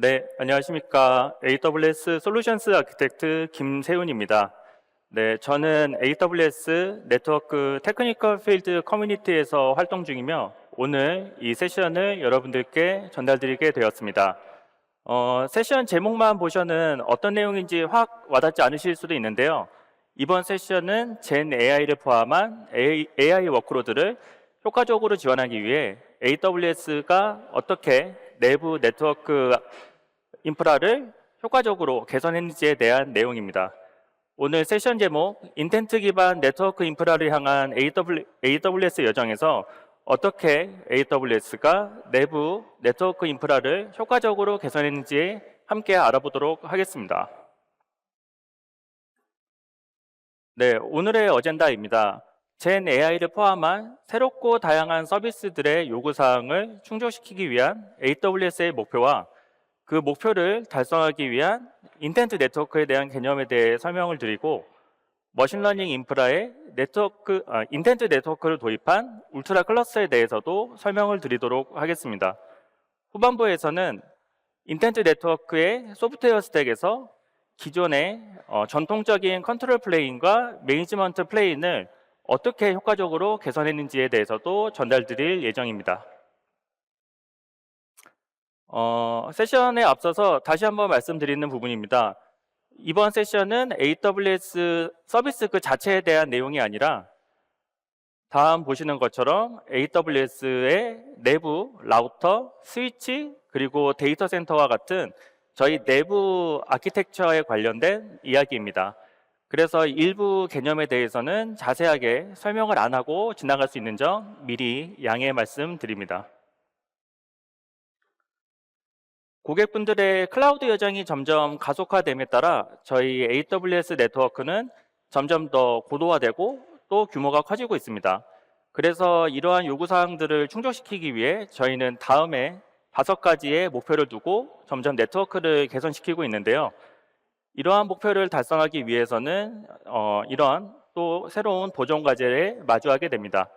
네, 안녕하십니까. AWS 솔루션스 아키텍트 김세훈입니다. 네, 저는 AWS 네트워크 테크니컬 필드 커뮤니티에서 활동 중이며 오늘 이 세션을 여러분들께 전달드리게 되었습니다. 세션 제목만 보셔는 어떤 내용인지 확 와닿지 않으실 수도 있는데요. 이번 세션은 젠 AI를 포함한 AI 워크로드를 효과적으로 지원하기 위해 AWS가 어떻게 내부 네트워크 인프라를 효과적으로 개선했는지에 대한 내용입니다. 오늘 세션 제목 인텐트 기반 네트워크 인프라를 향한 AWS 여정에서 어떻게 AWS가 내부 네트워크 인프라를 효과적으로 개선했는지 함께 알아보도록 하겠습니다. 네, 오늘의 어젠다입니다. 젠 AI를 포함한 새롭고 다양한 서비스들의 요구사항을 충족시키기 위한 AWS의 목표와 그 목표를 달성하기 위한 인텐트 네트워크에 대한 개념에 대해 설명을 드리고 머신러닝 인프라에 인텐트 네트워크를 도입한 울트라 클러스터에 대해서도 설명을 드리도록 하겠습니다. 후반부에서는 인텐트 네트워크의 소프트웨어 스택에서 기존의 전통적인 컨트롤 플레인과 매니지먼트 플레인을 어떻게 효과적으로 개선했는지에 대해서도 전달드릴 예정입니다. 세션에 앞서서 다시 한번 말씀드리는 부분입니다. 이번 세션은 AWS 서비스 그 자체에 대한 내용이 아니라 다음 보시는 것처럼 AWS의 내부 라우터, 스위치, 그리고 데이터 센터와 같은 저희 내부 아키텍처에 관련된 이야기입니다. 그래서 일부 개념에 대해서는 자세하게 설명을 안 하고 지나갈 수 있는 점 미리 양해 말씀드립니다. 고객분들의 클라우드 여정이 점점 가속화됨에 따라 저희 AWS 네트워크는 점점 더 고도화되고 또 규모가 커지고 있습니다. 그래서 이러한 요구사항들을 충족시키기 위해 저희는 다음에 5가지의 목표를 두고 점점 네트워크를 개선시키고 있는데요. 이러한 목표를 달성하기 위해서는 이러한 또 새로운 도전 과제에 마주하게 됩니다.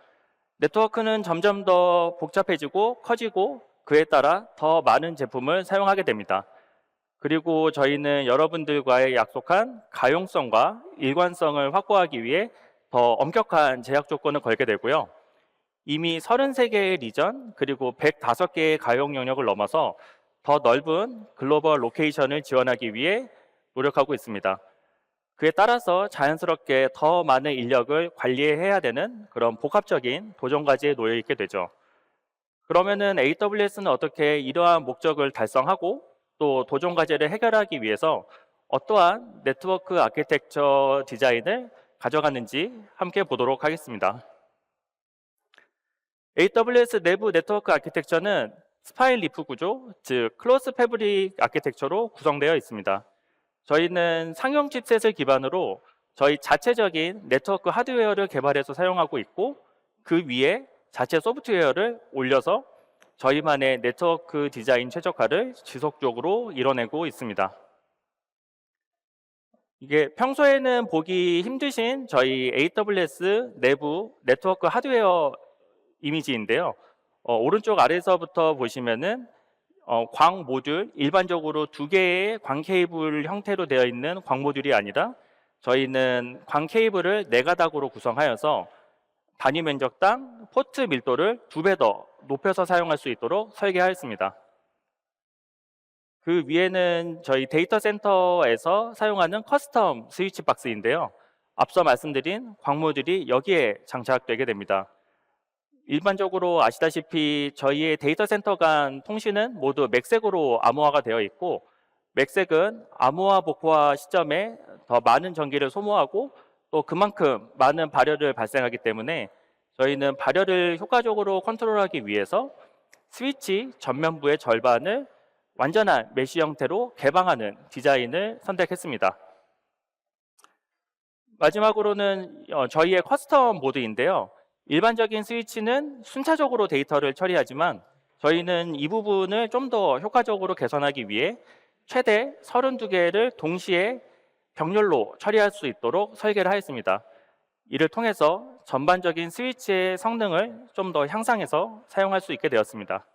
네트워크는 점점 더 복잡해지고 커지고 그에 따라 더 많은 제품을 사용하게 됩니다. 그리고 저희는 여러분들과의 약속한 가용성과 일관성을 확보하기 위해 더 엄격한 제약 조건을 걸게 되고요. 이미 33개의 리전 그리고 105개의 가용 영역을 넘어서 더 넓은 글로벌 로케이션을 지원하기 위해 노력하고 있습니다. 그에 따라서 자연스럽게 더 많은 인력을 관리해야 되는 그런 복합적인 도전 과제에 놓여 있게 되죠. 그러면은 AWS는 어떻게 이러한 목적을 달성하고 또 도전 과제를 해결하기 위해서 어떠한 네트워크 아키텍처 디자인을 가져갔는지 함께 보도록 하겠습니다. AWS 내부 네트워크 아키텍처는 스파인 리프 구조, 즉 클로스 패브릭 아키텍처로 구성되어 있습니다. 저희는 상용 칩셋을 기반으로 저희 자체적인 네트워크 하드웨어를 개발해서 사용하고 있고 그 위에 자체 소프트웨어를 올려서 저희만의 네트워크 디자인 최적화를 지속적으로 이뤄내고 있습니다. 이게 평소에는 보기 힘드신 저희 AWS 내부 네트워크 하드웨어 이미지인데요. 오른쪽 아래에서부터 보시면은 광 모듈, 일반적으로 2개의 광 케이블 형태로 되어 있는 광 모듈이 아니라 저희는 광 케이블을 4가닥으로 구성하여서 단위 면적당 포트 밀도를 2배 더 높여서 사용할 수 있도록 설계하였습니다. 그 위에는 저희 데이터 센터에서 사용하는 커스텀 스위치 박스인데요. 앞서 말씀드린 광 모듈이 여기에 장착되게 됩니다. 일반적으로 아시다시피 저희의 데이터 센터 간 통신은 모두 맥색으로 암호화가 되어 있고 맥색은 암호화 복호화 시점에 더 많은 전기를 소모하고 또 그만큼 많은 발열을 발생하기 때문에 저희는 발열을 효과적으로 컨트롤하기 위해서 스위치 전면부의 절반을 완전한 메쉬 형태로 개방하는 디자인을 선택했습니다. 마지막으로는 저희의 커스텀 보드인데요. 일반적인 스위치는 순차적으로 데이터를 처리하지만 저희는 이 부분을 좀 더 효과적으로 개선하기 위해 최대 32개를 동시에 병렬로 처리할 수 있도록 설계를 하였습니다. 이를 통해서 전반적인 스위치의 성능을 좀 더 향상해서 사용할 수 있게 되었습니다.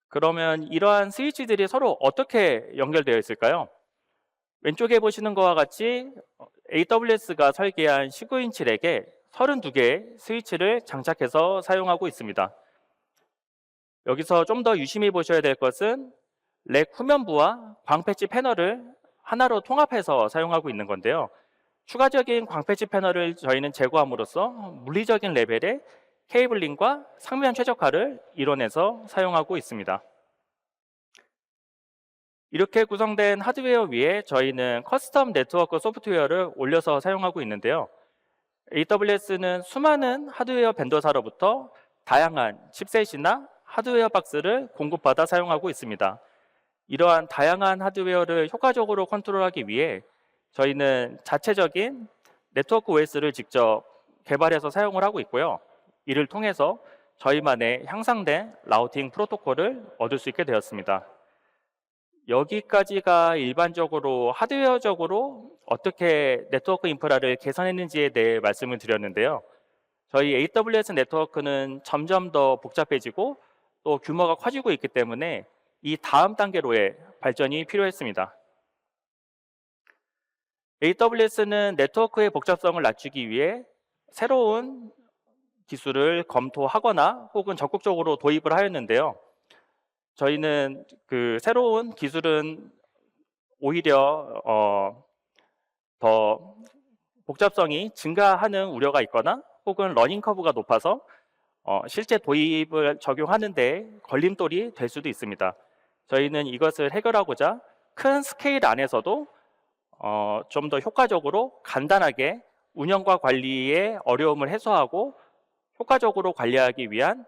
그러면 이러한 스위치들이 서로 어떻게 연결되어 있을까요? 왼쪽에 보시는 것과 같이 AWS가 설계한 19인치 렉에 32개의 스위치를 장착해서 사용하고 있습니다. 여기서 좀 더 유심히 보셔야 될 것은 렉 후면부와 광패치 패널을 하나로 통합해서 사용하고 있는 건데요. 추가적인 광패치 패널을 저희는 제거함으로써 물리적인 레벨의 케이블링과 상면 최적화를 이뤄내서 사용하고 있습니다. 이렇게 구성된 하드웨어 위에 저희는 커스텀 네트워크 소프트웨어를 올려서 사용하고 있는데요. AWS는 수많은 하드웨어 벤더사로부터 다양한 칩셋이나 하드웨어 박스를 공급받아 사용하고 있습니다. 이러한 다양한 하드웨어를 효과적으로 컨트롤하기 위해 저희는 자체적인 네트워크 OS를 직접 개발해서 사용을 하고 있고요. 이를 통해서 저희만의 향상된 라우팅 프로토콜을 얻을 수 있게 되었습니다. 여기까지가 일반적으로 하드웨어적으로 어떻게 네트워크 인프라를 개선했는지에 대해 말씀을 드렸는데요. 저희 AWS 네트워크는 점점 더 복잡해지고 또 규모가 커지고 있기 때문에 이 다음 단계로의 발전이 필요했습니다. AWS는 네트워크의 복잡성을 낮추기 위해 새로운 기술을 검토하거나 혹은 적극적으로 도입을 하였는데요. 저희는 그 새로운 기술은 오히려 더 복잡성이 증가하는 우려가 있거나 혹은 러닝 커브가 높아서 실제 도입을 적용하는 데 걸림돌이 될 수도 있습니다. 저희는 이것을 해결하고자 큰 스케일 안에서도 좀 더 효과적으로 간단하게 운영과 관리의 어려움을 해소하고 효과적으로 관리하기 위한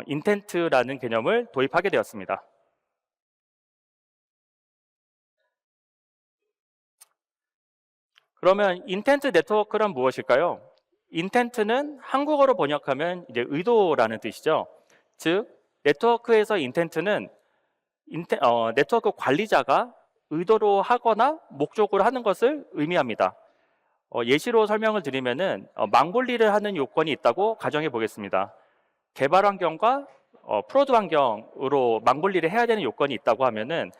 인텐트라는 개념을 도입하게 되었습니다. 그러면 인텐트 네트워크란 무엇일까요? 인텐트는 한국어로 번역하면 이제 의도라는 뜻이죠. 즉 네트워크에서 인텐트는 네트워크 관리자가 의도로 하거나 목적으로 하는 것을 의미합니다. 예시로 설명을 드리면은 망볼리를 하는 요건이 있다고 가정해 보겠습니다. 개발 환경과 프로드 환경으로 망볼리를 해야 되는 요건이 있다고 하면은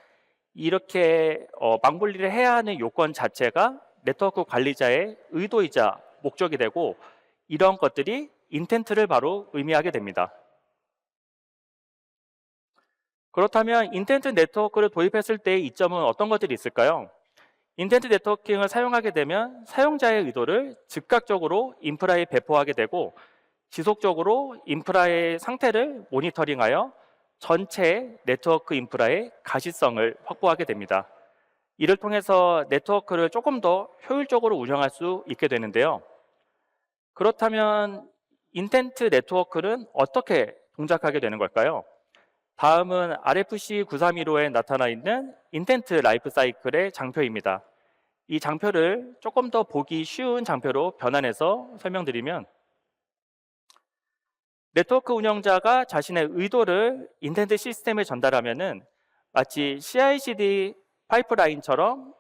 이렇게 망볼리를 해야 하는 요건 자체가 네트워크 관리자의 의도이자 목적이 되고 이런 것들이 인텐트를 바로 의미하게 됩니다. 그렇다면 인텐트 네트워크를 도입했을 때의 이점은 어떤 것들이 있을까요? 인텐트 네트워킹을 사용하게 되면 사용자의 의도를 즉각적으로 인프라에 배포하게 되고 지속적으로 인프라의 상태를 모니터링하여 전체 네트워크 인프라의 가시성을 확보하게 됩니다. 이를 통해서 네트워크를 조금 더 효율적으로 운영할 수 있게 되는데요. 그렇다면 인텐트 네트워크는 어떻게 동작하게 되는 걸까요? 다음은 RFC 9315에 나타나 있는 인텐트 라이프 사이클의 장표입니다. 이 장표를 조금 더 보기 쉬운 장표로 변환해서 설명드리면 네트워크 운영자가 자신의 의도를 인텐트 시스템에 전달하면은 마치 CI/CD 파이프라인처럼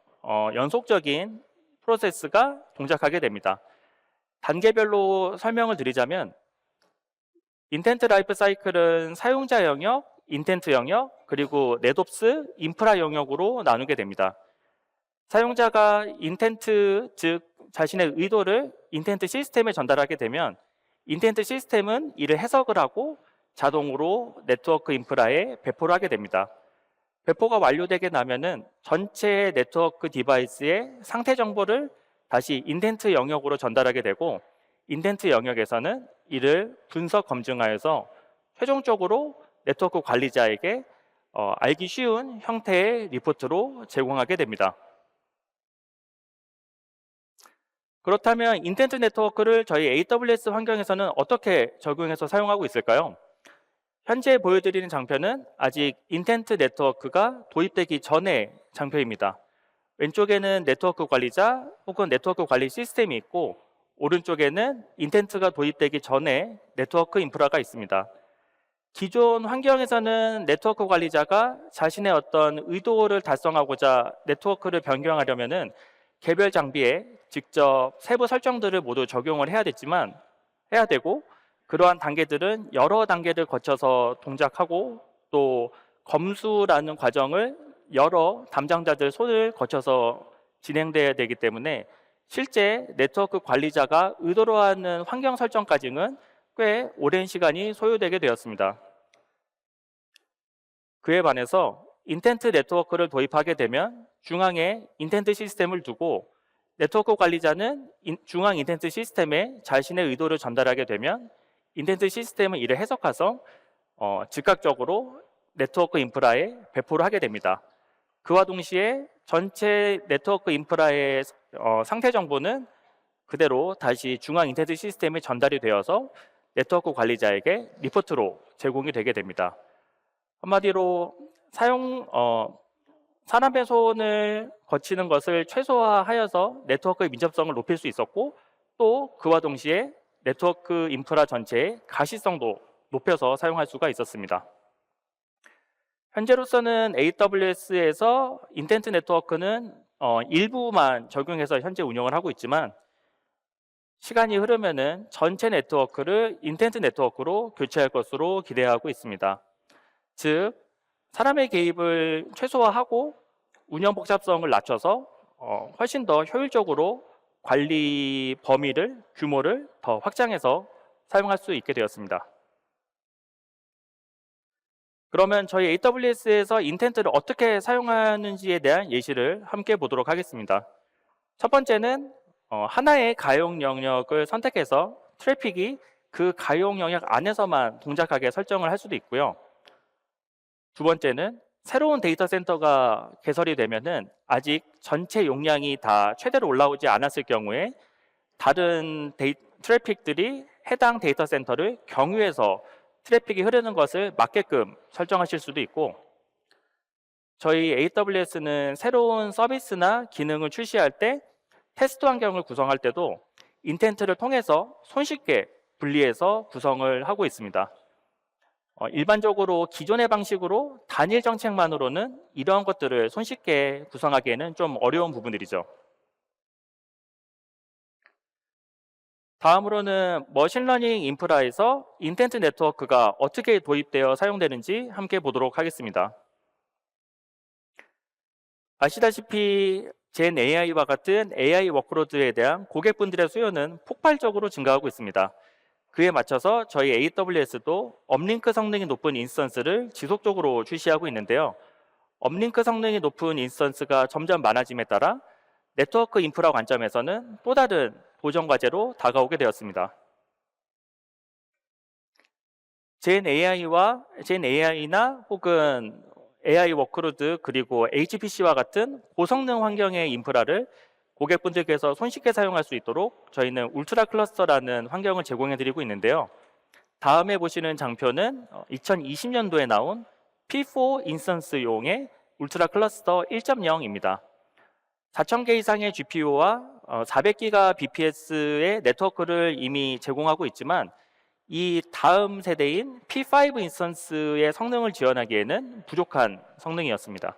연속적인 프로세스가 동작하게 됩니다. 단계별로 설명을 드리자면 인텐트 라이프 사이클은 사용자 영역, 인텐트 영역, 그리고 넷옵스, 인프라 영역으로 나누게 됩니다. 사용자가 인텐트, 즉 자신의 의도를 인텐트 시스템에 전달하게 되면 인텐트 시스템은 이를 해석을 하고 자동으로 네트워크 인프라에 배포를 하게 됩니다. 배포가 완료되게 나면은 전체 네트워크 디바이스의 상태 정보를 다시 인텐트 영역으로 전달하게 되고 인텐트 영역에서는 이를 분석 검증하여서 최종적으로 네트워크 관리자에게 알기 쉬운 형태의 리포트로 제공하게 됩니다. 그렇다면 인텐트 네트워크를 저희 AWS 환경에서는 어떻게 적용해서 사용하고 있을까요? 현재 보여드리는 장표는 아직 인텐트 네트워크가 도입되기 전의 장표입니다. 왼쪽에는 네트워크 관리자 혹은 네트워크 관리 시스템이 있고 오른쪽에는 인텐트가 도입되기 전에 네트워크 인프라가 있습니다. 기존 환경에서는 네트워크 관리자가 자신의 어떤 의도를 달성하고자 네트워크를 변경하려면은 개별 장비에 직접 세부 설정들을 모두 적용을 해야 되고 그러한 단계들은 여러 단계를 거쳐서 동작하고 또 검수라는 과정을 여러 담당자들 손을 거쳐서 진행돼야 되기 때문에 실제 네트워크 관리자가 의도로 하는 환경 설정까지는 꽤 오랜 시간이 소요되게 되었습니다. 그에 반해서 인텐트 네트워크를 도입하게 되면 중앙에 인텐트 시스템을 두고 네트워크 관리자는 중앙 인텐트 시스템에 자신의 의도를 전달하게 되면 인텐트 시스템은 이를 해석해서 즉각적으로 네트워크 인프라에 배포를 하게 됩니다. 그와 동시에 전체 네트워크 인프라의 상태 정보는 그대로 다시 중앙 인텐트 시스템에 전달이 되어서 네트워크 관리자에게 리포트로 제공이 되게 됩니다. 한마디로 사람의 손을 거치는 것을 최소화하여서 네트워크의 민첩성을 높일 수 있었고 또 그와 동시에 네트워크 인프라 전체의 가시성도 높여서 사용할 수가 있었습니다. 현재로서는 AWS에서 인텐트 네트워크는 일부만 적용해서 현재 운영을 하고 있지만 시간이 흐르면은 전체 네트워크를 인텐트 네트워크로 교체할 것으로 기대하고 있습니다. 즉, 사람의 개입을 최소화하고 운영 복잡성을 낮춰서 훨씬 더 효율적으로 관리 범위를, 규모를 더 확장해서 사용할 수 있게 되었습니다. 그러면 저희 AWS에서 인텐트를 어떻게 사용하는지에 대한 예시를 함께 보도록 하겠습니다. 첫 번째는 하나의 가용 영역을 선택해서 트래픽이 그 가용 영역 안에서만 동작하게 설정을 할 수도 있고요. 두 번째는 새로운 데이터 센터가 개설이 되면은 아직 전체 용량이 다 최대로 올라오지 않았을 경우에 다른 트래픽들이 해당 데이터 센터를 경유해서 트래픽이 흐르는 것을 막게끔 설정하실 수도 있고, 저희 AWS는 새로운 서비스나 기능을 출시할 때 테스트 환경을 구성할 때도 인텐트를 통해서 손쉽게 분리해서 구성을 하고 있습니다. 일반적으로 기존의 방식으로 단일 정책만으로는 이러한 것들을 손쉽게 구성하기에는 좀 어려운 부분들이죠. 다음으로는 머신러닝 인프라에서 인텐트 네트워크가 어떻게 도입되어 사용되는지 함께 보도록 하겠습니다. 아시다시피 젠 AI와 같은 AI 워크로드에 대한 고객분들의 수요는 폭발적으로 증가하고 있습니다. 그에 맞춰서 저희 AWS도 업링크 성능이 높은 인스턴스를 지속적으로 출시하고 있는데요. 업링크 성능이 높은 인스턴스가 점점 많아짐에 따라 네트워크 인프라 관점에서는 또 다른 도전 과제로 다가오게 되었습니다. 젠 AI나 혹은 AI 워크로드 그리고 HPC와 같은 고성능 환경의 인프라를 고객분들께서 손쉽게 사용할 수 있도록 저희는 울트라 클러스터라는 환경을 제공해 드리고 있는데요. 다음에 보시는 장표는 2020년도에 나온 P4 인스턴스용의 울트라 클러스터 1.0입니다. 4,000개 이상의 GPU와 400기가 BPS의 네트워크를 이미 제공하고 있지만 이 다음 세대인 P5 인스턴스의 성능을 지원하기에는 부족한 성능이었습니다.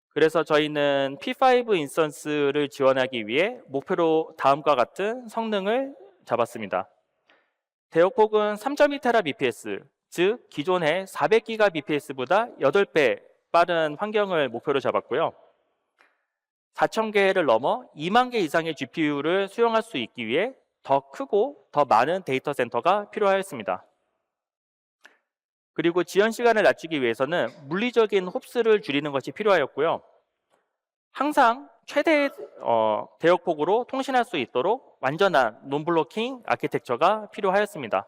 그래서 저희는 P5 인스턴스를 지원하기 위해 목표로 다음과 같은 성능을 잡았습니다. 대역폭은 3.2테라 bps, 즉 기존의 400기가 bps보다 8배 빠른 환경을 목표로 잡았고요. 4,000개를 넘어 2만 개 이상의 GPU를 수용할 수 있기 위해 더 크고 더 많은 데이터 센터가 필요하였습니다. 그리고 지연 시간을 낮추기 위해서는 물리적인 홉스를 줄이는 것이 필요하였고요. 항상 최대 대역폭으로 통신할 수 있도록 완전한 논블로킹 아키텍처가 필요하였습니다.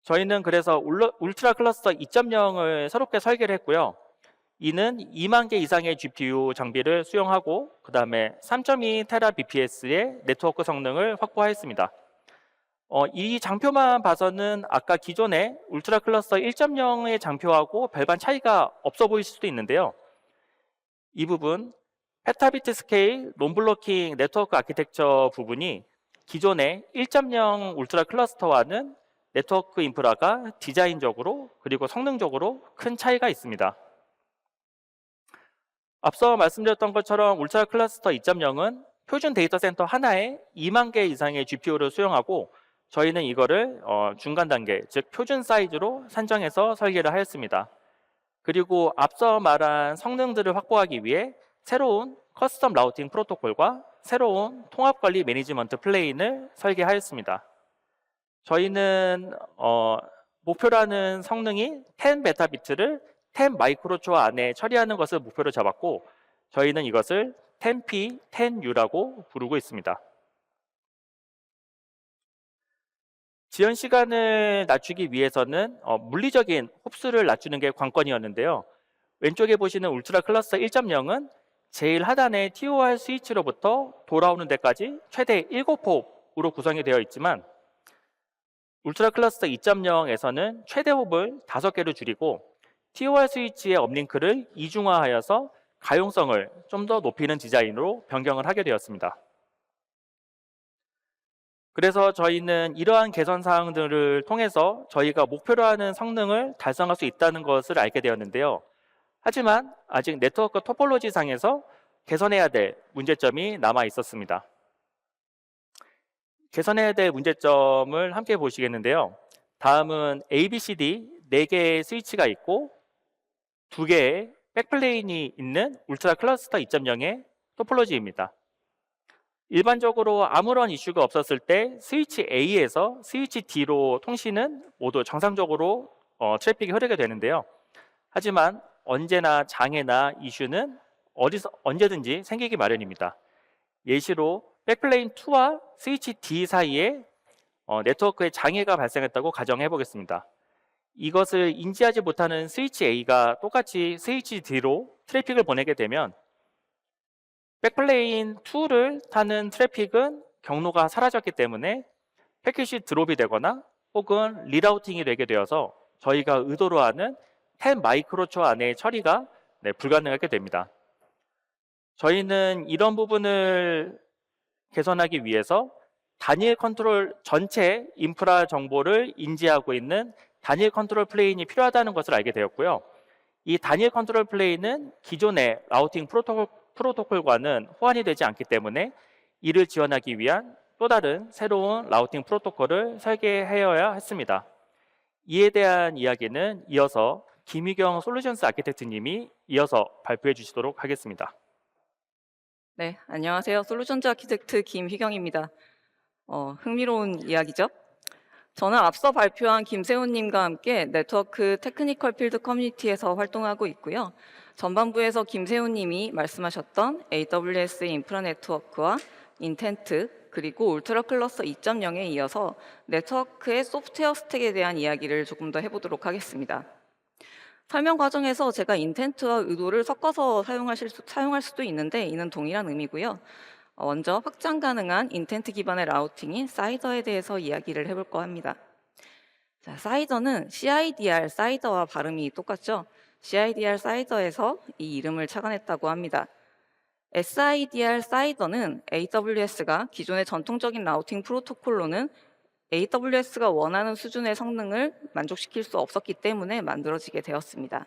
저희는 그래서 울트라 클러스터 2.0을 새롭게 설계를 했고요. 이는 2만 개 이상의 GPU 장비를 수용하고 그 다음에 3.2테라 bps의 네트워크 성능을 확보하였습니다. 이 장표만 봐서는 아까 기존의 울트라 클러스터 1.0의 장표하고 별반 차이가 없어 보일 수도 있는데요. 이 부분 페타비트 스케일 논블로킹 네트워크 아키텍처 부분이 기존의 1.0 울트라 클러스터와는 네트워크 인프라가 디자인적으로 그리고 성능적으로 큰 차이가 있습니다. 앞서 말씀드렸던 것처럼 울트라 클러스터 2.0은 표준 데이터 센터 하나에 2만 개 이상의 GPU를 수용하고 저희는 이거를 중간 단계, 즉 표준 사이즈로 산정해서 설계를 하였습니다. 그리고 앞서 말한 성능들을 확보하기 위해 새로운 커스텀 라우팅 프로토콜과 새로운 통합 관리 매니지먼트 플레인을 설계하였습니다. 저희는 목표라는 성능이 10 베타비트를 10 마이크로초 안에 처리하는 것을 목표로 잡았고, 저희는 이것을 10P, 10U라고 부르고 있습니다. 지연 시간을 낮추기 위해서는 물리적인 흡수를 낮추는 게 관건이었는데요. 왼쪽에 보시는 울트라 클러스터 1.0은 제일 하단의 TOR 스위치로부터 돌아오는 데까지 최대 7홉으로 구성이 되어 있지만, 울트라 클러스터 2.0에서는 최대 홉을 5개로 줄이고 TOR 스위치의 업링크를 이중화하여서 가용성을 좀 더 높이는 디자인으로 변경을 하게 되었습니다. 그래서 저희는 이러한 개선 사항들을 통해서 저희가 목표로 하는 성능을 달성할 수 있다는 것을 알게 되었는데요. 하지만 아직 네트워크 토폴로지 상에서 개선해야 될 문제점이 남아 있었습니다. 개선해야 될 문제점을 함께 보시겠는데요. 다음은 ABCD 4개의 스위치가 있고 2개의 백플레인이 있는 울트라 클러스터 2.0의 토폴로지입니다. 일반적으로 아무런 이슈가 없었을 때 스위치 A에서 스위치 D로 통신은 모두 정상적으로 트래픽이 흐르게 되는데요. 하지만 언제나 장애나 이슈는 어디서 언제든지 생기기 마련입니다. 예시로 백플레인 2와 스위치 D 사이에 네트워크에 장애가 발생했다고 가정해 보겠습니다. 이것을 인지하지 못하는 스위치 A가 똑같이 스위치 D로 트래픽을 보내게 되면 백플레인 2를 타는 트래픽은 경로가 사라졌기 때문에 패킷이 드롭이 되거나 혹은 리라우팅이 되게 되어서 저희가 의도로 하는 10 마이크로초 안의 처리가 불가능하게 됩니다. 저희는 이런 부분을 개선하기 위해서 단일 컨트롤 전체 인프라 정보를 인지하고 있는 단일 컨트롤 플레인이 필요하다는 것을 알게 되었고요. 이 단일 컨트롤 플레인은 기존의 라우팅 프로토콜과는 호환이 되지 않기 때문에 이를 지원하기 위한 또 다른 새로운 라우팅 프로토콜을 설계하여야 했습니다. 이에 대한 이야기는 이어서 김희경 솔루션스 아키텍트님이 이어서 발표해 주시도록 하겠습니다. 네, 안녕하세요. 솔루션즈 아키텍트 김희경입니다. 흥미로운 이야기죠? 저는 앞서 발표한 김세훈님과 함께 네트워크 테크니컬 필드 커뮤니티에서 활동하고 있고요. 전반부에서 김세훈님이 말씀하셨던 AWS 인프라 네트워크와 인텐트 그리고 울트라 클러스터 2.0에 이어서 네트워크의 소프트웨어 스택에 대한 이야기를 조금 더 해보도록 하겠습니다. 설명 과정에서 제가 인텐트와 의도를 섞어서 사용할 수도 있는데 이는 동일한 의미고요. 먼저 확장 가능한 인텐트 기반의 라우팅인 사이더에 대해서 이야기를 해볼까 합니다. 자, 사이더는 CIDR 사이더와 발음이 똑같죠? CIDR 사이더에서 이 이름을 착안했다고 합니다. SIDR 사이더는 AWS가 기존의 전통적인 라우팅 프로토콜로는 AWS가 원하는 수준의 성능을 만족시킬 수 없었기 때문에 만들어지게 되었습니다.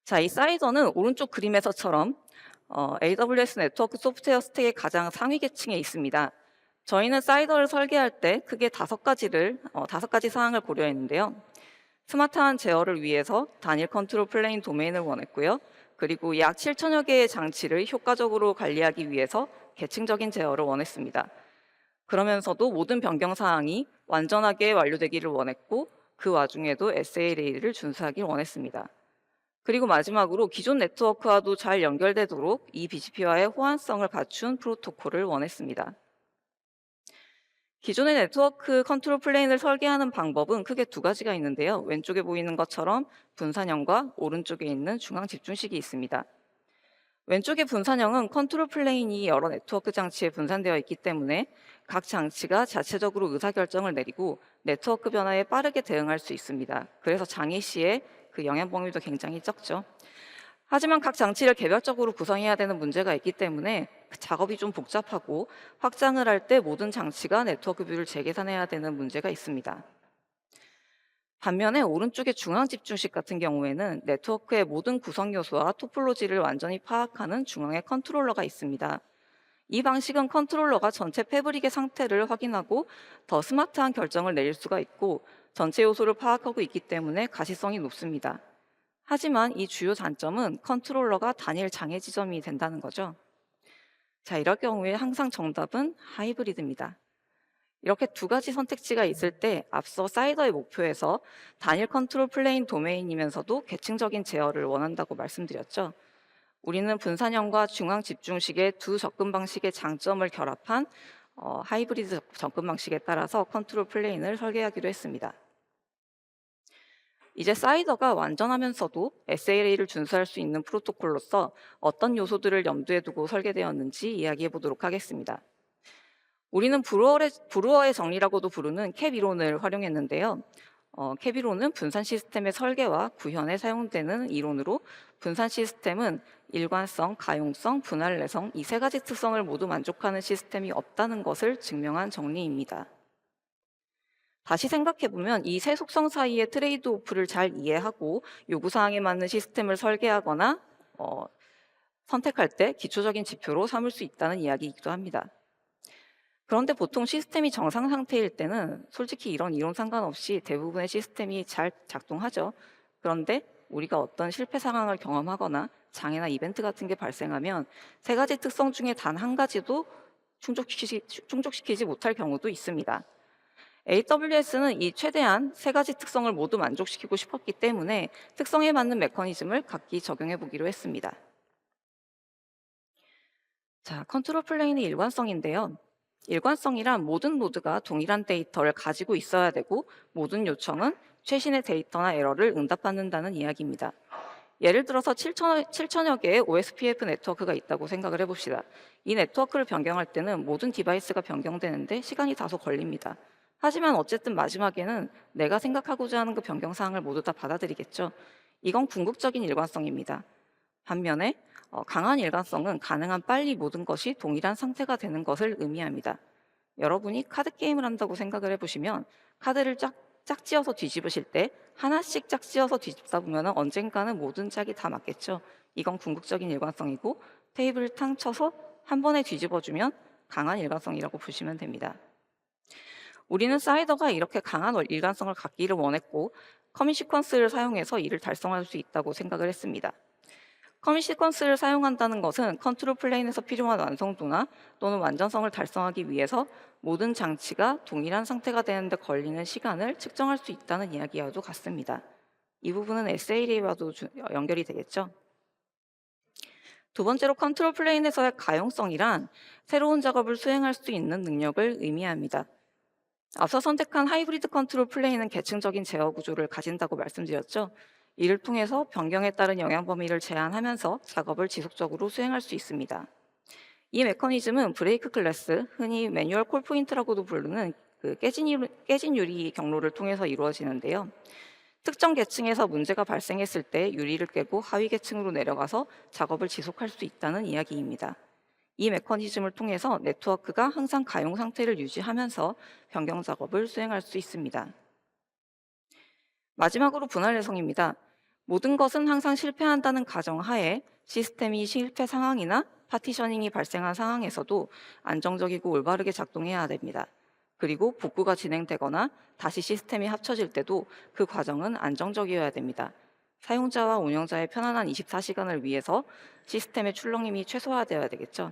자, 이 사이더는 오른쪽 그림에서처럼 AWS 네트워크 소프트웨어 스택의 가장 상위 계층에 있습니다. 저희는 사이더를 설계할 때 크게 5가지 사항을 고려했는데요. 스마트한 제어를 위해서 단일 컨트롤 플레인 도메인을 원했고요. 그리고 약 7천여 개의 장치를 효과적으로 관리하기 위해서 계층적인 제어를 원했습니다. 그러면서도 모든 변경 사항이 완전하게 완료되기를 원했고 그 와중에도 SLA를 준수하길 원했습니다. 그리고 마지막으로 기존 네트워크와도 잘 연결되도록 이 BGP와의 호환성을 갖춘 프로토콜을 원했습니다. 기존의 네트워크 컨트롤 플레인을 설계하는 방법은 크게 2가지가 있는데요. 왼쪽에 보이는 것처럼 분산형과 오른쪽에 있는 중앙 집중식이 있습니다. 왼쪽의 분산형은 컨트롤 플레인이 여러 네트워크 장치에 분산되어 있기 때문에 각 장치가 자체적으로 의사결정을 내리고 네트워크 변화에 빠르게 대응할 수 있습니다. 그래서 장애 시에 그 영향 범위도 굉장히 적죠. 하지만 각 장치를 개별적으로 구성해야 되는 문제가 있기 때문에 그 작업이 좀 복잡하고 확장을 할 때 모든 장치가 네트워크 뷰를 재계산해야 되는 문제가 있습니다. 반면에 오른쪽의 중앙 집중식 같은 경우에는 네트워크의 모든 구성 요소와 토폴로지를 완전히 파악하는 중앙에 컨트롤러가 있습니다. 이 방식은 컨트롤러가 전체 패브릭의 상태를 확인하고 더 스마트한 결정을 내릴 수가 있고 전체 요소를 파악하고 있기 때문에 가시성이 높습니다. 하지만 이 주요 단점은 컨트롤러가 단일 장애 지점이 된다는 거죠. 자, 이럴 경우에 항상 정답은 하이브리드입니다. 이렇게 두 가지 선택지가 있을 때 앞서 사이더의 목표에서 단일 컨트롤 플레인 도메인이면서도 계층적인 제어를 원한다고 말씀드렸죠. 우리는 분산형과 중앙 집중식의 두 접근 방식의 장점을 결합한 하이브리드 접근 방식에 따라서 컨트롤 플레인을 설계하기로 했습니다. 이제 사이더가 완전하면서도 SLA를 준수할 수 있는 프로토콜로서 어떤 요소들을 염두에 두고 설계되었는지 이야기해 보도록 하겠습니다. 우리는 브루어의 정리라고도 부르는 캡 이론을 활용했는데요. 캡 이론은 분산 시스템의 설계와 구현에 사용되는 이론으로 분산 시스템은 일관성, 가용성, 분할내성 이 세 가지 특성을 모두 만족하는 시스템이 없다는 것을 증명한 정리입니다. 다시 생각해보면 이 세 속성 사이의 트레이드 오프를 잘 이해하고 요구사항에 맞는 시스템을 설계하거나 선택할 때 기초적인 지표로 삼을 수 있다는 이야기이기도 합니다. 그런데 보통 시스템이 정상 상태일 때는 솔직히 이런 이론 상관없이 대부분의 시스템이 잘 작동하죠. 그런데 우리가 어떤 실패 상황을 경험하거나 장애나 이벤트 같은 게 발생하면 세 가지 특성 중에 단 한 가지도 충족시키지 못할 경우도 있습니다. AWS는 이 최대한 세 가지 특성을 모두 만족시키고 싶었기 때문에 특성에 맞는 메커니즘을 각기 적용해 보기로 했습니다. 자, 컨트롤 플레인의 일관성인데요. 일관성이란 모든 노드가 동일한 데이터를 가지고 있어야 되고 모든 요청은 최신의 데이터나 에러를 응답받는다는 이야기입니다. 예를 들어서 7천여 개의 OSPF 네트워크가 있다고 생각을 해봅시다. 이 네트워크를 변경할 때는 모든 디바이스가 변경되는데 시간이 다소 걸립니다. 하지만 어쨌든 마지막에는 내가 생각하고자 하는 그 변경 사항을 모두 다 받아들이겠죠. 이건 궁극적인 일관성입니다. 반면에 강한 일관성은 가능한 빨리 모든 것이 동일한 상태가 되는 것을 의미합니다. 여러분이 카드 게임을 한다고 생각을 해보시면 카드를 짝지어서 뒤집으실 때 하나씩 짝지어서 뒤집다 보면 언젠가는 모든 짝이 다 맞겠죠. 이건 궁극적인 일관성이고 테이블을 탕 쳐서 한 번에 뒤집어주면 강한 일관성이라고 보시면 됩니다. 우리는 사이더가 이렇게 강한 일관성을 갖기를 원했고 커밋 시퀀스를 사용해서 이를 달성할 수 있다고 생각을 했습니다. 커밋 시퀀스를 사용한다는 것은 컨트롤 플레인에서 필요한 완성도나 또는 완전성을 달성하기 위해서 모든 장치가 동일한 상태가 되는데 걸리는 시간을 측정할 수 있다는 이야기와도 같습니다. 이 부분은 SLA와도 연결이 되겠죠. 두 번째로 컨트롤 플레인에서의 가용성이란 새로운 작업을 수행할 수 있는 능력을 의미합니다. 앞서 선택한 하이브리드 컨트롤 플레인은 계층적인 제어 구조를 가진다고 말씀드렸죠. 이를 통해서 변경에 따른 영향 범위를 제한하면서 작업을 지속적으로 수행할 수 있습니다. 이 메커니즘은 브레이크 클래스, 흔히 매뉴얼 콜 포인트라고도 부르는 깨진 유리 경로를 통해서 이루어지는데요. 특정 계층에서 문제가 발생했을 때 유리를 깨고 하위 계층으로 내려가서 작업을 지속할 수 있다는 이야기입니다. 이 메커니즘을 통해서 네트워크가 항상 가용 상태를 유지하면서 변경 작업을 수행할 수 있습니다. 마지막으로 분할 내성입니다. 모든 것은 항상 실패한다는 가정하에 시스템이 실패 상황이나 파티셔닝이 발생한 상황에서도 안정적이고 올바르게 작동해야 됩니다. 그리고 복구가 진행되거나 다시 시스템이 합쳐질 때도 그 과정은 안정적이어야 됩니다. 사용자와 운영자의 편안한 24시간을 위해서 시스템의 출렁임이 최소화되어야 되겠죠.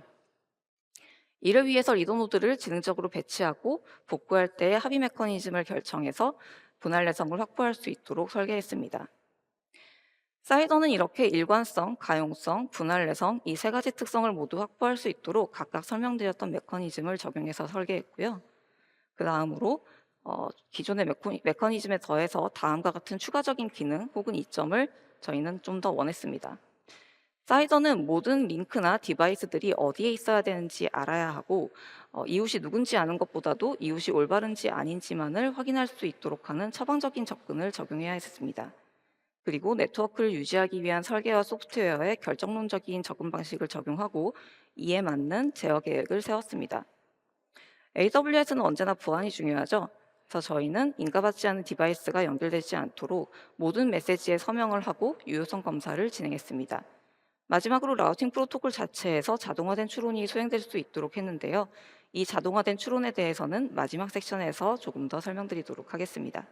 이를 위해서 리더노드를 지능적으로 배치하고 복구할 때의 합의 메커니즘을 결정해서 분할 내성을 확보할 수 있도록 설계했습니다. 사이더는 이렇게 일관성, 가용성, 분할 내성 이 세 가지 특성을 모두 확보할 수 있도록 각각 설명드렸던 메커니즘을 적용해서 설계했고요. 그 다음으로 기존의 메커니즘에 더해서 다음과 같은 추가적인 기능 혹은 이점을 저희는 좀 더 원했습니다. 사이더는 모든 링크나 디바이스들이 어디에 있어야 되는지 알아야 하고 이웃이 누군지 아는 것보다도 이웃이 올바른지 아닌지만을 확인할 수 있도록 하는 처방적인 접근을 적용해야 했습니다. 그리고 네트워크를 유지하기 위한 설계와 소프트웨어의 결정론적인 접근 방식을 적용하고 이에 맞는 제어 계획을 세웠습니다. AWS는 언제나 보안이 중요하죠. 그래서 저희는 인가받지 않은 디바이스가 연결되지 않도록 모든 메시지에 서명을 하고 유효성 검사를 진행했습니다. 마지막으로 라우팅 프로토콜 자체에서 자동화된 추론이 수행될 수 있도록 했는데요. 이 자동화된 추론에 대해서는 마지막 섹션에서 조금 더 설명드리도록 하겠습니다.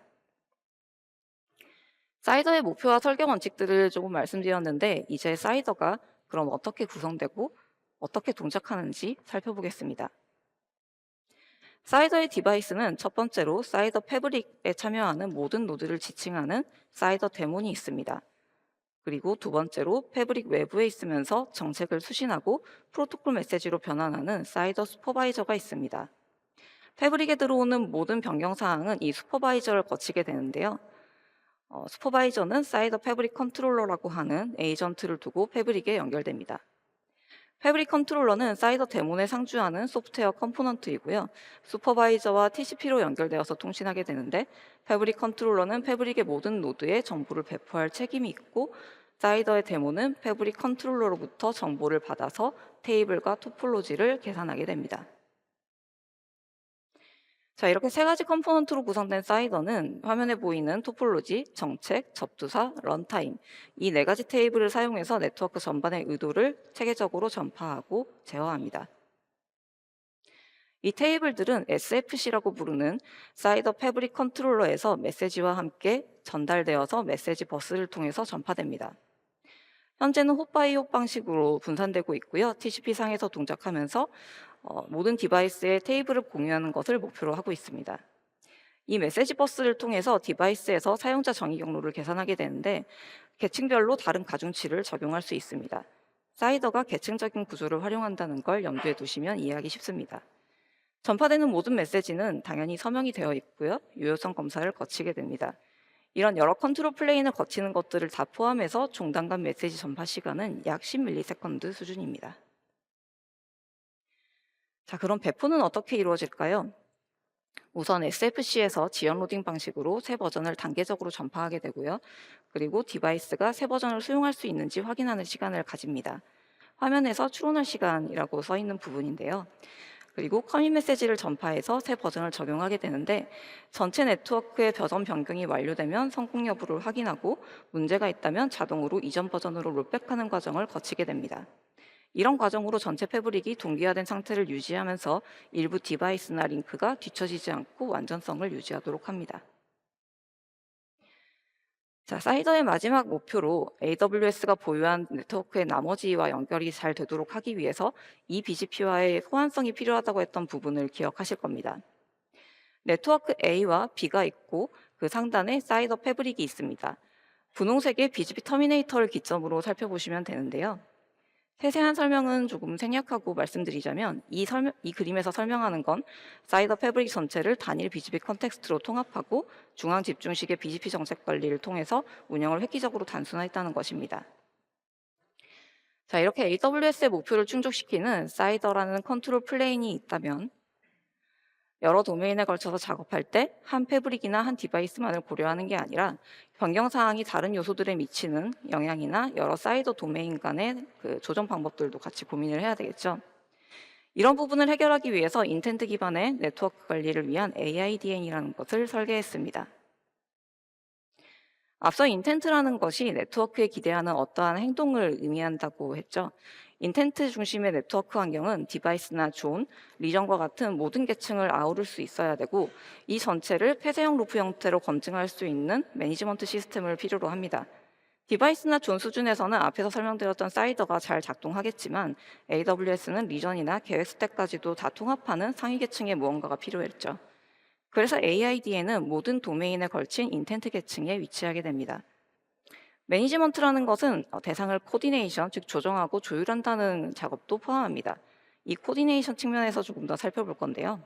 사이더의 목표와 설계 원칙들을 조금 말씀드렸는데 이제 사이더가 그럼 어떻게 구성되고 어떻게 동작하는지 살펴보겠습니다. 사이더의 디바이스는 첫 번째로 사이더 패브릭에 참여하는 모든 노드를 지칭하는 사이더 데몬이 있습니다. 그리고 두 번째로 패브릭 외부에 있으면서 정책을 수신하고 프로토콜 메시지로 변환하는 사이더 슈퍼바이저가 있습니다. 패브릭에 들어오는 모든 변경 사항은 이 슈퍼바이저를 거치게 되는데요. 슈퍼바이저는 사이더 패브릭 컨트롤러라고 하는 에이전트를 두고 패브릭에 연결됩니다. 패브릭 컨트롤러는 사이더 데몬에 상주하는 소프트웨어 컴포넌트이고요. 슈퍼바이저와 TCP로 연결되어서 통신하게 되는데 패브릭 컨트롤러는 패브릭의 모든 노드에 정보를 배포할 책임이 있고 사이더의 데몬은 패브릭 컨트롤러로부터 정보를 받아서 테이블과 토폴로지를 계산하게 됩니다. 자, 이렇게 세 가지 컴포넌트로 구성된 사이더는 화면에 보이는 토폴로지, 정책, 접두사, 런타임 이 네 가지 테이블을 사용해서 네트워크 전반의 의도를 체계적으로 전파하고 제어합니다. 이 테이블들은 SFC라고 부르는 사이더 패브릭 컨트롤러에서 메시지와 함께 전달되어서 메시지 버스를 통해서 전파됩니다. 현재는 홉바이홉 방식으로 분산되고 있고요. TCP 상에서 동작하면서 모든 디바이스의 테이블을 공유하는 것을 목표로 하고 있습니다. 이 메시지 버스를 통해서 디바이스에서 사용자 정의 경로를 계산하게 되는데 계층별로 다른 가중치를 적용할 수 있습니다. 사이더가 계층적인 구조를 활용한다는 걸 염두에 두시면 이해하기 쉽습니다. 전파되는 모든 메시지는 당연히 서명이 되어 있고요. 유효성 검사를 거치게 됩니다. 이런 여러 컨트롤 플레인을 거치는 것들을 다 포함해서 종 단간 메시지 전파 시간은 약 10ms 수준입니다. 자, 그럼 배포는 어떻게 이루어질까요? 우선 SFC에서 지연 로딩 방식으로 새 버전을 단계적으로 전파하게 되고요. 그리고 디바이스가 새 버전을 수용할 수 있는지 확인하는 시간을 가집니다. 화면에서 추론할 시간이라고 써 있는 부분인데요. 그리고 커밋 메시지를 전파해서 새 버전을 적용하게 되는데 전체 네트워크의 버전 변경이 완료되면 성공 여부를 확인하고 문제가 있다면 자동으로 이전 버전으로 롤백하는 과정을 거치게 됩니다. 이런 과정으로 전체 패브릭이 동기화된 상태를 유지하면서 일부 디바이스나 링크가 뒤처지지 않고 완전성을 유지하도록 합니다. 자, 사이더의 마지막 목표로 AWS가 보유한 네트워크의 나머지와 연결이 잘 되도록 하기 위해서 이 BGP와의 호환성이 필요하다고 했던 부분을 기억하실 겁니다. 네트워크 A와 B가 있고 그 상단에 사이더 패브릭이 있습니다. 분홍색의 BGP 터미네이터를 기점으로 살펴보시면 되는데요. 세세한 설명은 조금 생략하고 말씀드리자면 이 그림에서 설명하는 건 사이더 패브릭 전체를 단일 BGP 컨텍스트로 통합하고 중앙 집중식의 BGP 정책 관리를 통해서 운영을 획기적으로 단순화했다는 것입니다. 자, 이렇게 AWS의 목표를 충족시키는 사이더라는 컨트롤 플레인이 있다면 여러 도메인에 걸쳐서 작업할 때 한 패브릭이나 한 디바이스만을 고려하는 게 아니라 변경 사항이 다른 요소들에 미치는 영향이나 여러 사이더 도메인 간의 그 조정 방법들도 같이 고민을 해야 되겠죠. 이런 부분을 해결하기 위해서 인텐트 기반의 네트워크 관리를 위한 AIDN이라는 것을 설계했습니다. 앞서 인텐트라는 것이 네트워크에 기대하는 어떠한 행동을 의미한다고 했죠. 인텐트 중심의 네트워크 환경은 디바이스나 존, 리전과 같은 모든 계층을 아우를 수 있어야 되고 이 전체를 폐쇄형 루프 형태로 검증할 수 있는 매니지먼트 시스템을 필요로 합니다. 디바이스나 존 수준에서는 앞에서 설명드렸던 사이더가 잘 작동하겠지만 AWS는 리전이나 계획 스택까지도 다 통합하는 상위 계층의 무언가가 필요했죠. 그래서 AID에는 모든 도메인에 걸친 인텐트 계층에 위치하게 됩니다. 매니지먼트라는 것은 대상을 코디네이션, 즉 조정하고 조율한다는 작업도 포함합니다. 이 코디네이션 측면에서 조금 더 살펴볼 건데요.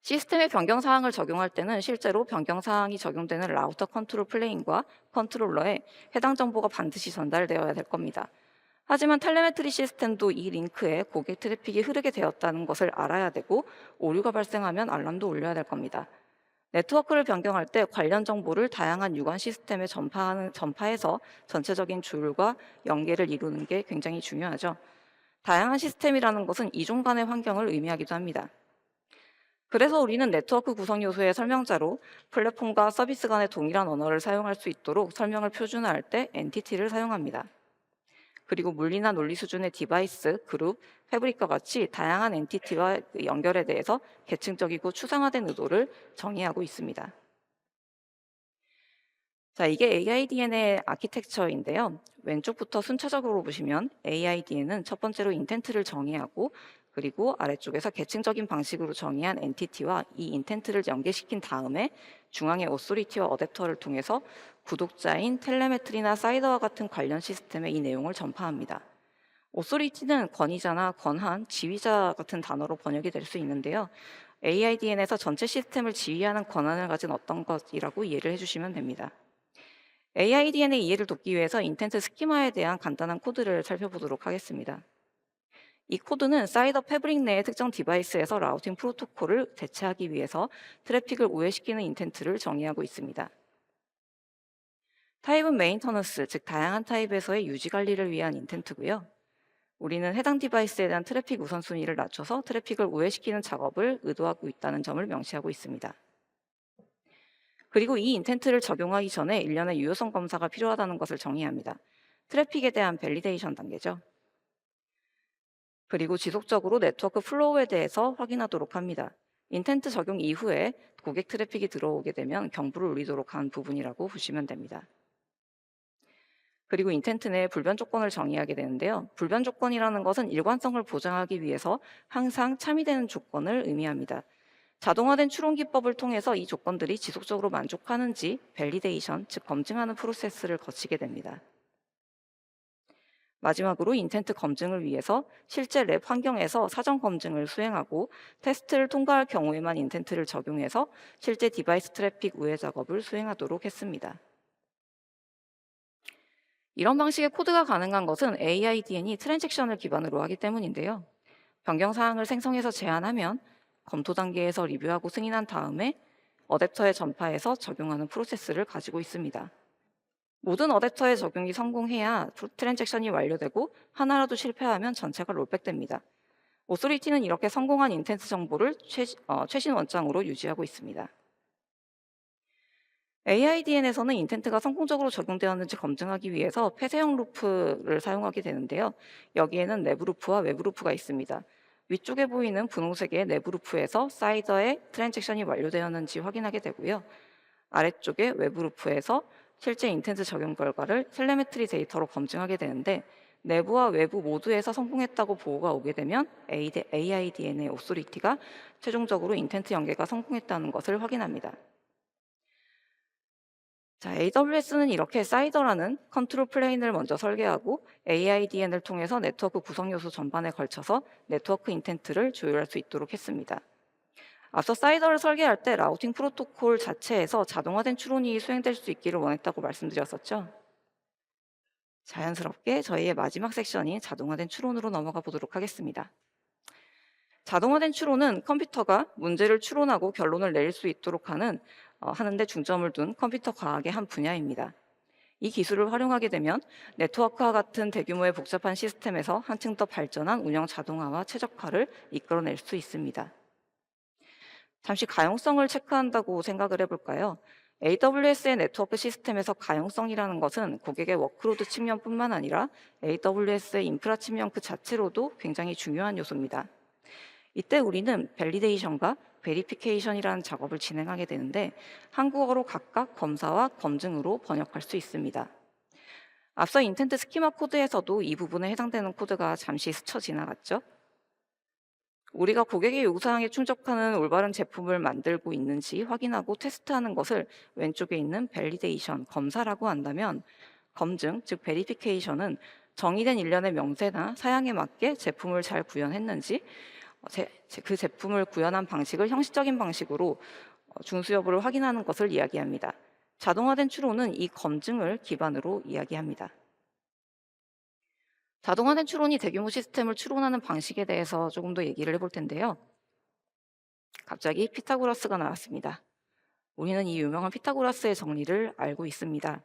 시스템의 변경 사항을 적용할 때는 실제로 변경 사항이 적용되는 라우터 컨트롤 플레인과 컨트롤러에 해당 정보가 반드시 전달되어야 될 겁니다. 하지만 텔레메트리 시스템도 이 링크에 고객 트래픽이 흐르게 되었다는 것을 알아야 되고 오류가 발생하면 알람도 울려야 될 겁니다. 네트워크를 변경할 때 관련 정보를 다양한 유관 시스템에 전파해서 전체적인 조율과 연계를 이루는 게 굉장히 중요하죠. 다양한 시스템이라는 것은 이종 간의 환경을 의미하기도 합니다. 그래서 우리는 네트워크 구성 요소의 설명자로 플랫폼과 서비스 간의 동일한 언어를 사용할 수 있도록 설명을 표준화할 때 엔티티를 사용합니다. 그리고 물리나 논리 수준의 디바이스, 그룹, 패브릭과 같이 다양한 엔티티와 그 연결에 대해서 계층적이고 추상화된 의도를 정의하고 있습니다. 자, 이게 AIDN의 아키텍처인데요. 왼쪽부터 순차적으로 보시면 AIDN은 첫 번째로 인텐트를 정의하고 그리고 아래쪽에서 계층적인 방식으로 정의한 엔티티와 이 인텐트를 연계시킨 다음에 중앙의 오소리티와 어댑터를 통해서 구독자인 텔레메트리나 사이더와 같은 관련 시스템에 이 내용을 전파합니다. 오소리티는 권위자나 권한, 지휘자 같은 단어로 번역이 될 수 있는데요. AIDN에서 전체 시스템을 지휘하는 권한을 가진 어떤 것이라고 이해를 해주시면 됩니다. AIDN의 이해를 돕기 위해서 인텐트 스키마에 대한 간단한 코드를 살펴보도록 하겠습니다. 이 코드는 사이더 패브릭 내의 특정 디바이스에서 라우팅 프로토콜을 대체하기 위해서 트래픽을 우회시키는 인텐트를 정의하고 있습니다. 타입은 메인터넌스, 즉 다양한 타입에서의 유지 관리를 위한 인텐트고요. 우리는 해당 디바이스에 대한 트래픽 우선순위를 낮춰서 트래픽을 우회시키는 작업을 의도하고 있다는 점을 명시하고 있습니다. 그리고 이 인텐트를 적용하기 전에 일련의 유효성 검사가 필요하다는 것을 정의합니다. 트래픽에 대한 밸리데이션 단계죠. 그리고 지속적으로 네트워크 플로우에 대해서 확인하도록 합니다. 인텐트 적용 이후에 고객 트래픽이 들어오게 되면 경보를 울리도록 한 부분이라고 보시면 됩니다. 그리고 인텐트 내 불변 조건을 정의하게 되는데요. 불변 조건이라는 것은 일관성을 보장하기 위해서 항상 참이되는 조건을 의미합니다. 자동화된 추론 기법을 통해서 이 조건들이 지속적으로 만족하는지 밸리데이션, 즉 검증하는 프로세스를 거치게 됩니다. 마지막으로 인텐트 검증을 위해서 실제 랩 환경에서 사전 검증을 수행하고 테스트를 통과할 경우에만 인텐트를 적용해서 실제 디바이스 트래픽 우회 작업을 수행하도록 했습니다. 이런 방식의 코드가 가능한 것은 AIDN이 트랜잭션을 기반으로 하기 때문인데요. 변경 사항을 생성해서 제안하면 검토 단계에서 리뷰하고 승인한 다음에 어댑터에 전파해서 적용하는 프로세스를 가지고 있습니다. 모든 어댑터에 적용이 성공해야 트랜잭션이 완료되고 하나라도 실패하면 전체가 롤백됩니다. 오소리티는 이렇게 성공한 인텐트 정보를 최신 원장으로 유지하고 있습니다. AIDN에서는 인텐트가 성공적으로 적용되었는지 검증하기 위해서 폐쇄형 루프를 사용하게 되는데요. 여기에는 내부 루프와 외부 루프가 있습니다. 위쪽에 보이는 분홍색의 내부 루프에서 사이더의 트랜잭션이 완료되었는지 확인하게 되고요. 아래쪽에 외부 루프에서 실제 인텐트 적용 결과를 텔레메트리 데이터로 검증하게 되는데 내부와 외부 모두에서 성공했다고 보고가 오게 되면 AIDN의 오소리티가 최종적으로 인텐트 연계가 성공했다는 것을 확인합니다. 자, AWS는 이렇게 사이더라는 컨트롤 플레인을 먼저 설계하고 AIDN을 통해서 네트워크 구성 요소 전반에 걸쳐서 네트워크 인텐트를 조율할 수 있도록 했습니다. 앞서 사이더를 설계할 때 라우팅 프로토콜 자체에서 자동화된 추론이 수행될 수 있기를 원했다고 말씀드렸었죠. 자연스럽게 저희의 마지막 섹션인 자동화된 추론으로 넘어가 보도록 하겠습니다. 자동화된 추론은 컴퓨터가 문제를 추론하고 결론을 내릴 수 있도록 하는데 중점을 둔 컴퓨터 과학의 한 분야입니다. 이 기술을 활용하게 되면 네트워크와 같은 대규모의 복잡한 시스템에서 한층 더 발전한 운영 자동화와 최적화를 이끌어낼 수 있습니다. 잠시 가용성을 체크한다고 생각을 해볼까요? AWS의 네트워크 시스템에서 가용성이라는 것은 고객의 워크로드 측면뿐만 아니라 AWS의 인프라 측면 그 자체로도 굉장히 중요한 요소입니다. 이때 우리는 밸리데이션과 베리피케이션이라는 작업을 진행하게 되는데 한국어로 각각 검사와 검증으로 번역할 수 있습니다. 앞서 인텐트 스키마 코드에서도 이 부분에 해당되는 코드가 잠시 스쳐 지나갔죠. 우리가 고객의 요구사항에 충족하는 올바른 제품을 만들고 있는지 확인하고 테스트하는 것을 왼쪽에 있는 밸리데이션, 검사라고 한다면 검증, 즉 베리피케이션은 정의된 일련의 명세나 사양에 맞게 제품을 잘 구현했는지 그 제품을 구현한 방식을 형식적인 방식으로 준수 여부를 확인하는 것을 이야기합니다. 자동화된 추론은 이 검증을 기반으로 이야기합니다. 자동화된 추론이 대규모 시스템을 추론하는 방식에 대해서 조금 더 얘기를 해볼 텐데요. 갑자기 피타고라스가 나왔습니다. 우리는 이 유명한 피타고라스의 정리를 알고 있습니다.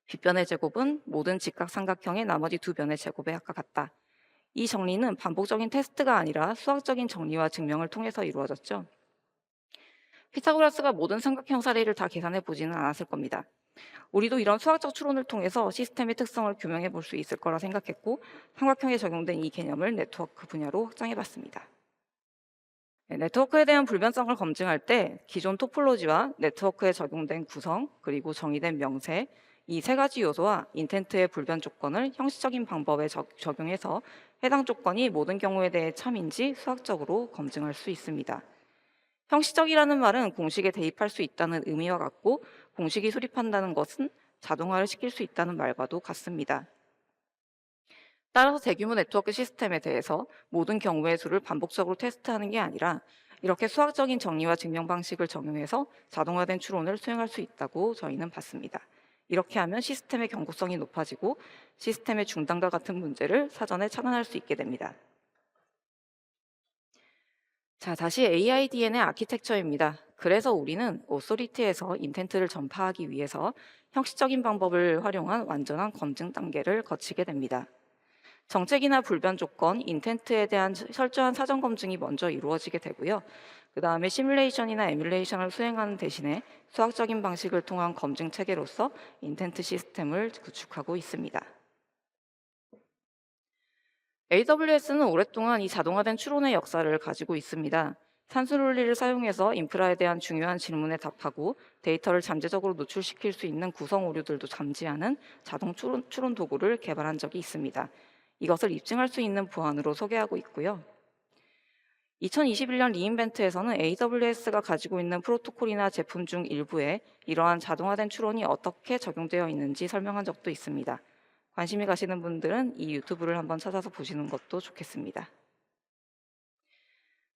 빗변의 제곱은 모든 직각삼각형의 나머지 두 변의 제곱에 아까 같다. 이 정리는 반복적인 테스트가 아니라 수학적인 정리와 증명을 통해서 이루어졌죠. 피타고라스가 모든 삼각형 사례를 다 계산해 보지는 않았을 겁니다. 우리도 이런 수학적 추론을 통해서 시스템의 특성을 규명해 볼 수 있을 거라 생각했고 삼각형에 적용된 이 개념을 네트워크 분야로 확장해 봤습니다. 네, 네트워크에 대한 불변성을 검증할 때 기존 토폴로지와 네트워크에 적용된 구성, 그리고 정의된 명세, 이 세 가지 요소와 인텐트의 불변 조건을 형식적인 방법에 적용해서 해당 조건이 모든 경우에 대해 참인지 수학적으로 검증할 수 있습니다. 형식적이라는 말은 공식에 대입할 수 있다는 의미와 같고 공식이 수립한다는 것은 자동화를 시킬 수 있다는 말과도 같습니다. 따라서 대규모 네트워크 시스템에 대해서 모든 경우의 수를 반복적으로 테스트하는 게 아니라 이렇게 수학적인 정리와 증명 방식을 적용해서 자동화된 추론을 수행할 수 있다고 저희는 봤습니다. 이렇게 하면 시스템의 경고성이 높아지고 시스템의 중단과 같은 문제를 사전에 차단할 수 있게 됩니다. 자, 다시 AIDN의 아키텍처입니다. 그래서 우리는 오소리티에서 인텐트를 전파하기 위해서 형식적인 방법을 활용한 완전한 검증 단계를 거치게 됩니다. 정책이나 불변 조건, 인텐트에 대한 철저한 사전 검증이 먼저 이루어지게 되고요. 그 다음에 시뮬레이션이나 에뮬레이션을 수행하는 대신에 수학적인 방식을 통한 검증 체계로서 인텐트 시스템을 구축하고 있습니다. AWS는 오랫동안 이 자동화된 추론의 역사를 가지고 있습니다. 산수 논리를 사용해서 인프라에 대한 중요한 질문에 답하고 데이터를 잠재적으로 노출시킬 수 있는 구성 오류들도 잠재하는 자동 추론 도구를 개발한 적이 있습니다. 이것을 입증할 수 있는 보안으로 소개하고 있고요. 2021년 리인벤트에서는 AWS가 가지고 있는 프로토콜이나 제품 중 일부에 이러한 자동화된 추론이 어떻게 적용되어 있는지 설명한 적도 있습니다. 관심이 가시는 분들은 이 유튜브를 한번 찾아서 보시는 것도 좋겠습니다.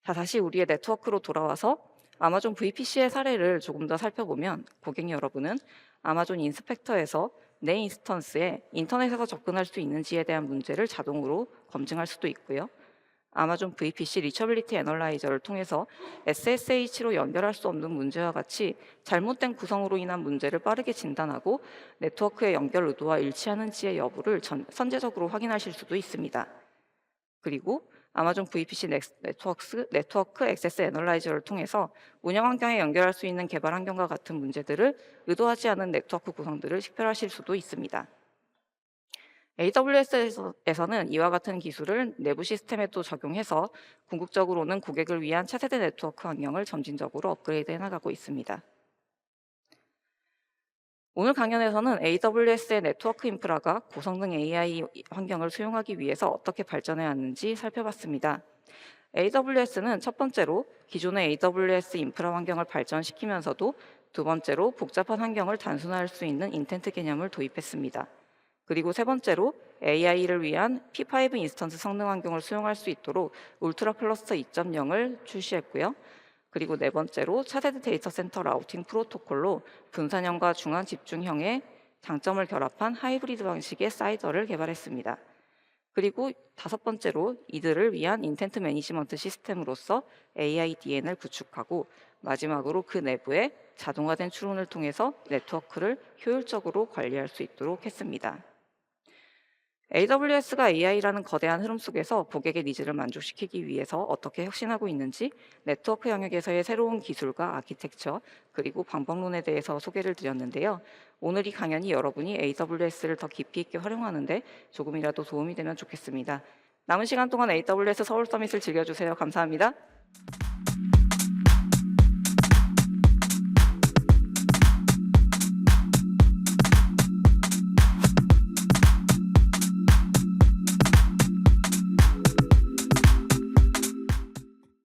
자, 다시 우리의 네트워크로 돌아와서 아마존 VPC의 사례를 조금 더 살펴보면 고객 여러분은 아마존 인스펙터에서 내 인스턴스에 인터넷에서 접근할 수 있는지에 대한 문제를 자동으로 검증할 수도 있고요. 아마존 VPC 리처빌리티 애널라이저를 통해서 SSH로 연결할 수 없는 문제와 같이 잘못된 구성으로 인한 문제를 빠르게 진단하고 네트워크의 연결 의도와 일치하는지의 여부를 선제적으로 확인하실 수도 있습니다. 그리고 아마존 VPC 네트워크 액세스 애널라이저를 통해서 운영 환경에 연결할 수 있는 개발 환경과 같은 문제들을 의도하지 않은 네트워크 구성들을 식별하실 수도 있습니다. AWS에서는 이와 같은 기술을 내부 시스템에 또 적용해서 궁극적으로는 고객을 위한 차세대 네트워크 환경을 점진적으로 업그레이드해 나가고 있습니다. 오늘 강연에서는 AWS의 네트워크 인프라가 고성능 AI 환경을 수용하기 위해서 어떻게 발전해 왔는지 살펴봤습니다. AWS는 첫 번째로 기존의 AWS 인프라 환경을 발전시키면서도 두 번째로 복잡한 환경을 단순화할 수 있는 인텐트 개념을 도입했습니다. 그리고 세 번째로 AI를 위한 P5 인스턴스 성능 환경을 수용할 수 있도록 울트라 클러스터 2.0을 출시했고요. 그리고 네 번째로 차세대 데이터 센터 라우팅 프로토콜로 분산형과 중앙 집중형의 장점을 결합한 하이브리드 방식의 사이더를 개발했습니다. 그리고 다섯 번째로 이들을 위한 인텐트 매니지먼트 시스템으로서 AIDN을 구축하고 마지막으로 그 내부에 자동화된 추론을 통해서 네트워크를 효율적으로 관리할 수 있도록 했습니다. AWS가 AI라는 거대한 흐름 속에서 고객의 니즈를 만족시키기 위해서 어떻게 혁신하고 있는지 네트워크 영역에서의 새로운 기술과 아키텍처 그리고 방법론에 대해서 소개를 드렸는데요. 오늘 이 강연이 여러분이 AWS를 더 깊이 있게 활용하는데 조금이라도 도움이 되면 좋겠습니다. 남은 시간 동안 AWS 서울 서밋을 즐겨주세요. 감사합니다.